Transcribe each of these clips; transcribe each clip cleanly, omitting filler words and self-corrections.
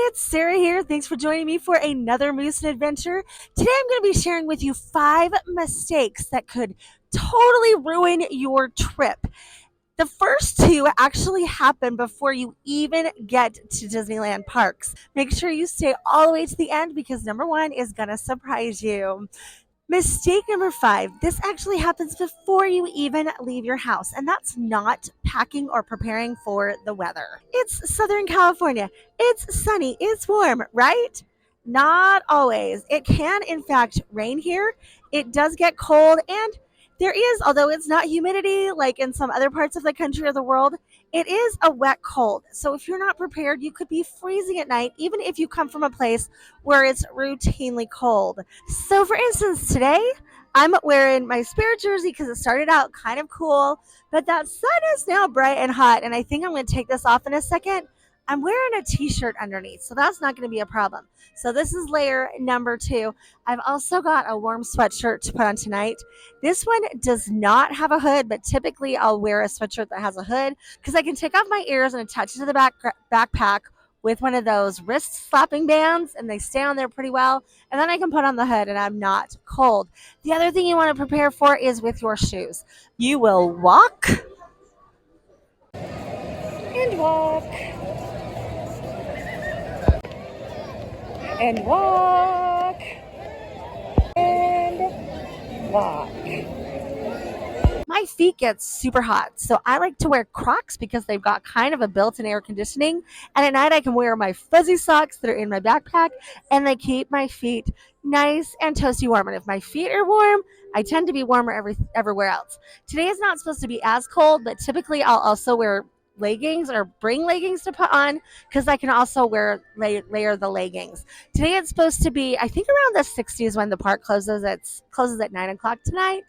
it's Sarah here. Thanks for joining me for another Moose and Adventure. Today I'm going to be sharing with you 5 mistakes that could totally ruin your trip. The first two actually happen before you even get to Disneyland parks. Make sure you stay all the way to the end because number one is going to surprise you. Mistake number 5. This actually happens before you even leave your house, and that's not packing or preparing for the weather. It's Southern California. It's sunny. It's warm, right? Not always. It can, in fact, rain here. It does get cold, and there is, although it's not humidity like in some other parts of the country or the world, it is a wet cold. So if you're not prepared, you could be freezing at night, even if you come from a place where it's routinely cold. So, for instance, today I'm wearing my Spirit jersey because it started out kind of cool, but that sun is now bright and hot, and I think I'm going to take this off in a second. I'm wearing a t-shirt underneath, so that's not going to be a problem. So this is layer number 2. I've also got a warm sweatshirt to put on tonight. This one does not have a hood, but typically I'll wear a sweatshirt that has a hood because I can take off my ears and attach it to the backpack with one of those wrist slapping bands, and they stay on there pretty well. And then I can put on the hood and I'm not cold. The other thing you want to prepare for is with your shoes. You will walk and walk and walk and walk. My feet get super hot, so I like to wear Crocs because they've got kind of a built-in air conditioning. And at night I can wear my fuzzy socks that are in my backpack, and they keep my feet nice and toasty warm. And if my feet are warm, I tend to be warmer everywhere else. Today is not supposed to be as cold, but typically I'll also wear leggings or bring leggings to put on because I can also layer the leggings. Today it's supposed to be, I think, around the 60s when the park closes. It closes at 9 o'clock tonight.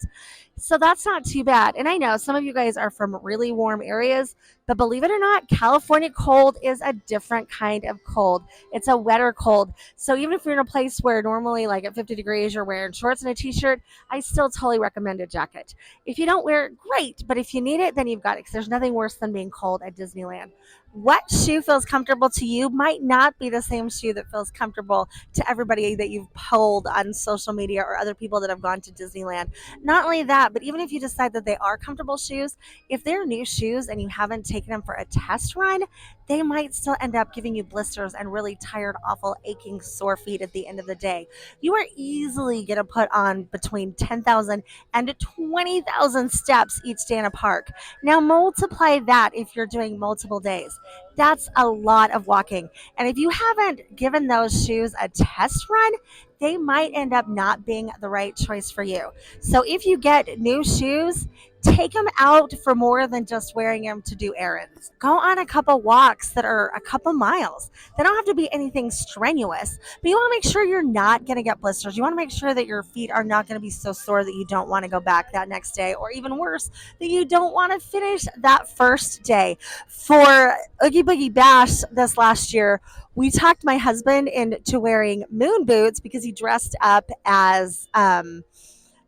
So that's not too bad. And I know some of you guys are from really warm areas, but believe it or not, California cold is a different kind of cold. It's a wetter cold. So even if you're in a place where normally like at 50 degrees you're wearing shorts and a t-shirt, I still totally recommend a jacket. If you don't wear it, great. But if you need it, then you've got it because there's nothing worse than being cold at Disneyland. What shoe feels comfortable to you might not be the same shoe that feels comfortable to everybody that you've polled on social media or other people that have gone to Disneyland. Not only that, but even if you decide that they are comfortable shoes, if they're new shoes and you haven't taken them for a test run, they might still end up giving you blisters and really tired, awful, aching, sore feet at the end of the day. You are easily going to put on between 10,000 and 20,000 steps each day in a park. Now multiply that if you're doing multiple days. That's a lot of walking. And if you haven't given those shoes a test run, they might end up not being the right choice for you. So if you get new shoes, take them out for more than just wearing them to do errands. Go on a couple walks that are a couple miles. They don't have to be anything strenuous, but you want to make sure you're not going to get blisters. You want to make sure that your feet are not going to be so sore that you don't want to go back that next day, or even worse, that you don't want to finish that first day. For Oogie Boogie Bash this last year, we talked my husband into wearing moon boots because he dressed up as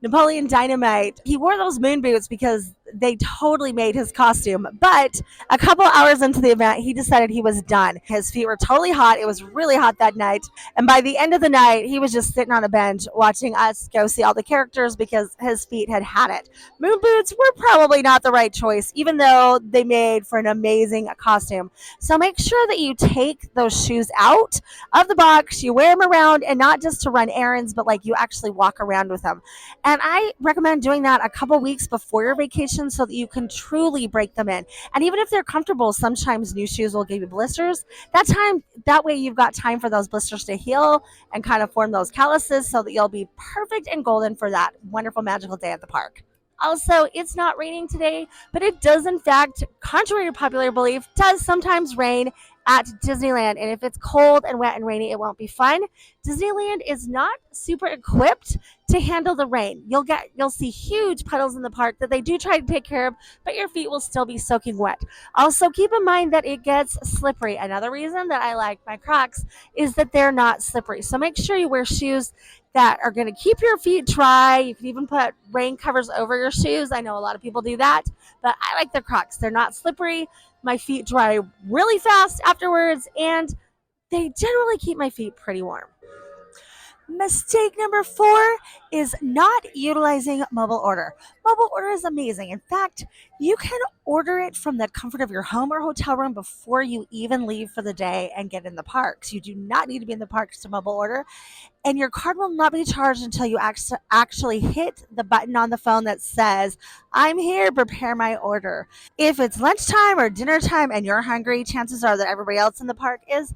Napoleon Dynamite. He wore those moon boots because they totally made his costume. But a couple hours into the event, he decided he was done. His feet were totally hot. It was really hot that night. And by the end of the night, he was just sitting on a bench watching us go see all the characters because his feet had had it. Moon boots were probably not the right choice, even though they made for an amazing costume. So make sure that you take those shoes out of the box, you wear them around, and not just to run errands, but like you actually walk around with them. And I recommend doing that a couple weeks before your vacation so that you can truly break them in. And even if they're comfortable, sometimes new shoes will give you blisters. That way you've got time for those blisters to heal and kind of form those calluses so that you'll be perfect and golden for that wonderful, magical day at the park. Also, it's not raining today, but it does, in fact, contrary to popular belief, does sometimes rain at Disneyland. And if it's cold and wet and rainy, it won't be fun. Disneyland is not super equipped to handle the rain. You'll see huge puddles in the park that they do try to take care of, but your feet will still be soaking wet. Also, keep in mind that it gets slippery. Another reason that I like my Crocs is that they're not slippery. So make sure you wear shoes that are going to keep your feet dry. You can even put rain covers over your shoes. I know a lot of people do that, but I like the Crocs. They're not slippery. My feet dry really fast afterwards, and They generally keep my feet pretty warm. Mistake number 4 is not utilizing mobile order. Mobile order is amazing. In fact, you can order it from the comfort of your home or hotel room before you even leave for the day and get in the parks. You do not need to be in the parks to mobile order, and your card will not be charged until you actually hit the button on the phone that says, "I'm here, prepare my order." If it's lunchtime or dinner time and you're hungry, chances are that everybody else in the park is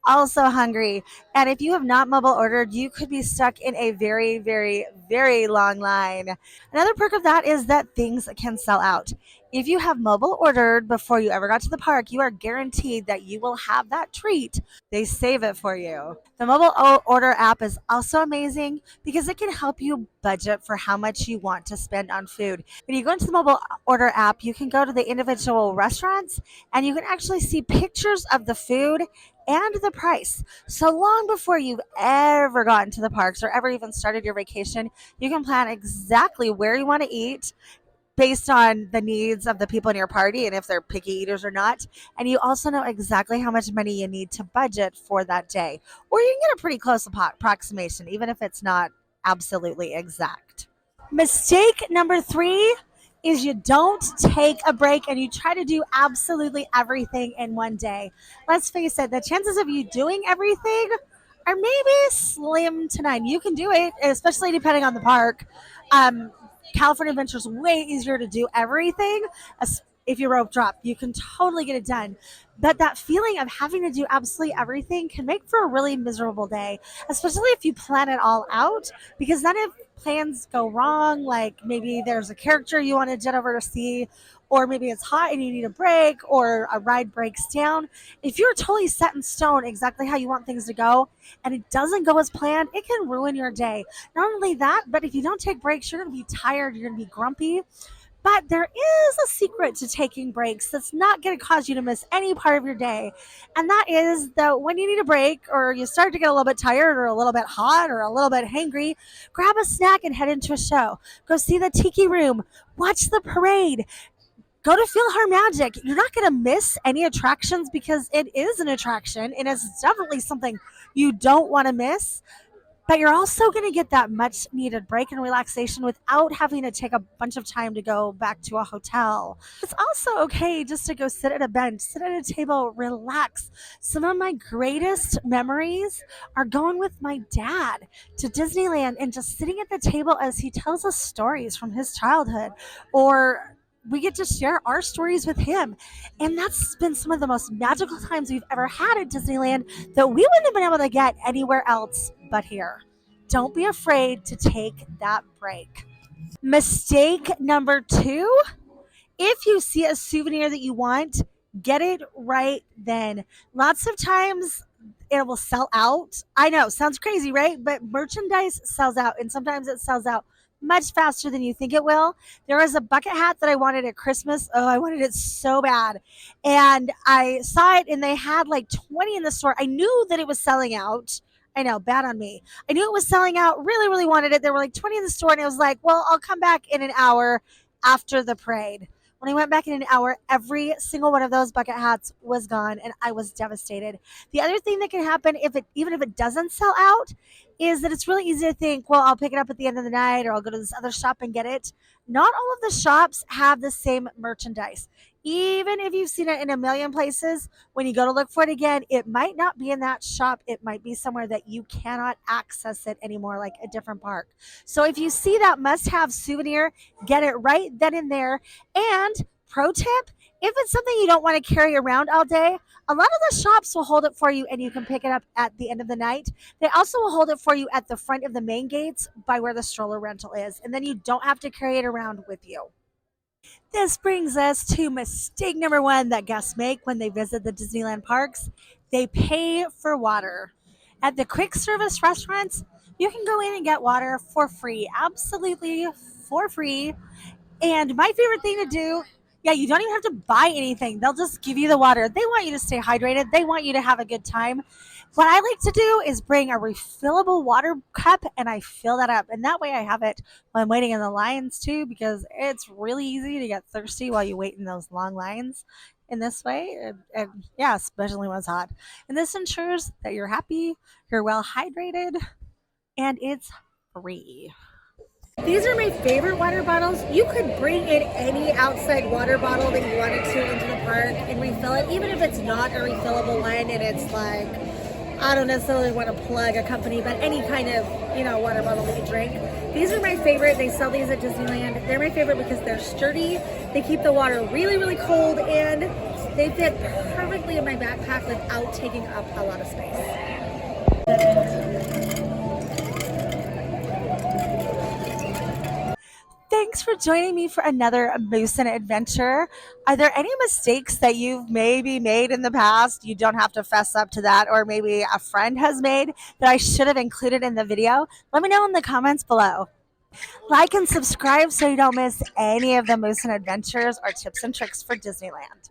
also hungry. And if you have not mobile ordered, you could be stuck in a very, very, very long line. Another perk of that is that things can sell out. If you have mobile ordered before you ever got to the park, you are guaranteed that you will have that treat. They save it for you. The mobile order app is also amazing because it can help you budget for how much you want to spend on food. When you go into the mobile order app, you can go to the individual restaurants and you can actually see pictures of the food and the price. So long before you've ever gotten to the parks or ever even started your vacation, you can plan exactly where you want to eat based on the needs of the people in your party and if they're picky eaters or not. And you also know exactly how much money you need to budget for that day. Or you can get a pretty close approximation, even if it's not absolutely exact. Mistake number 3 is you don't take a break and you try to do absolutely everything in one day. Let's face it, the chances of you doing everything are maybe slim to none. You can do it, especially depending on the park. California Adventure is way easier to do everything. If you rope drop, you can totally get it done. But that feeling of having to do absolutely everything can make for a really miserable day, especially if you plan it all out. Because then if plans go wrong, like maybe there's a character you want to jet over to see, or maybe it's hot and you need a break, or a ride breaks down. If you're totally set in stone exactly how you want things to go and it doesn't go as planned, it can ruin your day. Not only that, but if you don't take breaks, you're going to be tired, you're going to be grumpy. But there is a secret to taking breaks that's not going to cause you to miss any part of your day. And that is that when you need a break or you start to get a little bit tired or a little bit hot or a little bit hangry, grab a snack and head into a show. Go see the Tiki Room. Watch the parade. Go to PhilharMagic. You're not going to miss any attractions because it is an attraction and it's definitely something you don't want to miss. But you're also going to get that much needed break and relaxation without having to take a bunch of time to go back to a hotel. It's also okay just to go sit at a bench, sit at a table, relax. Some of my greatest memories are going with my dad to Disneyland and just sitting at the table as he tells us stories from his childhood, or we get to share our stories with him. And that's been some of the most magical times we've ever had at Disneyland that we wouldn't have been able to get anywhere else but here. Don't be afraid to take that break. Mistake number 2, if you see a souvenir that you want, get it right then. Lots of times it will sell out. I know, sounds crazy, right? But merchandise sells out, and sometimes it sells out much faster than you think it will. There was a bucket hat that I wanted at Christmas. Oh, I wanted it so bad. And I saw it and they had like 20 in the store. I knew that it was selling out. I know, bad on me. I knew it was selling out, really, really wanted it. There were like 20 in the store, and I was like, well, I'll come back in an hour after the parade. When I went back in an hour, every single one of those bucket hats was gone, and I was devastated. The other thing that can happen, even if it doesn't sell out, is that it's really easy to think, well, I'll pick it up at the end of the night, or I'll go to this other shop and get it. Not all of the shops have the same merchandise. Even if you've seen it in a million places, when you go to look for it again, it might not be in that shop. It might be somewhere that you cannot access it anymore, like a different park. So if you see that must-have souvenir, get it right then and there. And pro tip, if it's something you don't want to carry around all day, a lot of the shops will hold it for you and you can pick it up at the end of the night. They also will hold it for you at the front of the main gates by where the stroller rental is. And then you don't have to carry it around with you. This brings us to mistake number 1 that guests make when they visit the Disneyland parks. They pay for water. At the quick service restaurants, you can go in and get water for free, absolutely for free. And my favorite thing to do, yeah, you don't even have to buy anything. They'll just give you the water. They want you to stay hydrated. They want you to have a good time. What I like to do is bring a refillable water cup and I fill that up. And that way I have it when I'm waiting in the lines too, because it's really easy to get thirsty while you wait in those long lines. in this way. And yeah, especially when it's hot. And this ensures that you're happy, you're well hydrated, and it's free. These are my favorite water bottles. You could bring in any outside water bottle that you wanted to into the park and refill it, even if it's not a refillable one and it's like, I don't necessarily want to plug a company, but any kind of, water bottle that you drink. These are my favorite. They sell these at Disneyland. They're my favorite because they're sturdy. They keep the water really, really cold, and they fit perfectly in my backpack without taking up a lot of space. Thanks for joining me for another Moosin adventure. Are there any mistakes that you've maybe made in the past? You don't have to fess up to that, or maybe a friend has made that I should have included in the video. Let me know in the comments below. Like and subscribe so you don't miss any of the Moosin adventures or tips and tricks for Disneyland.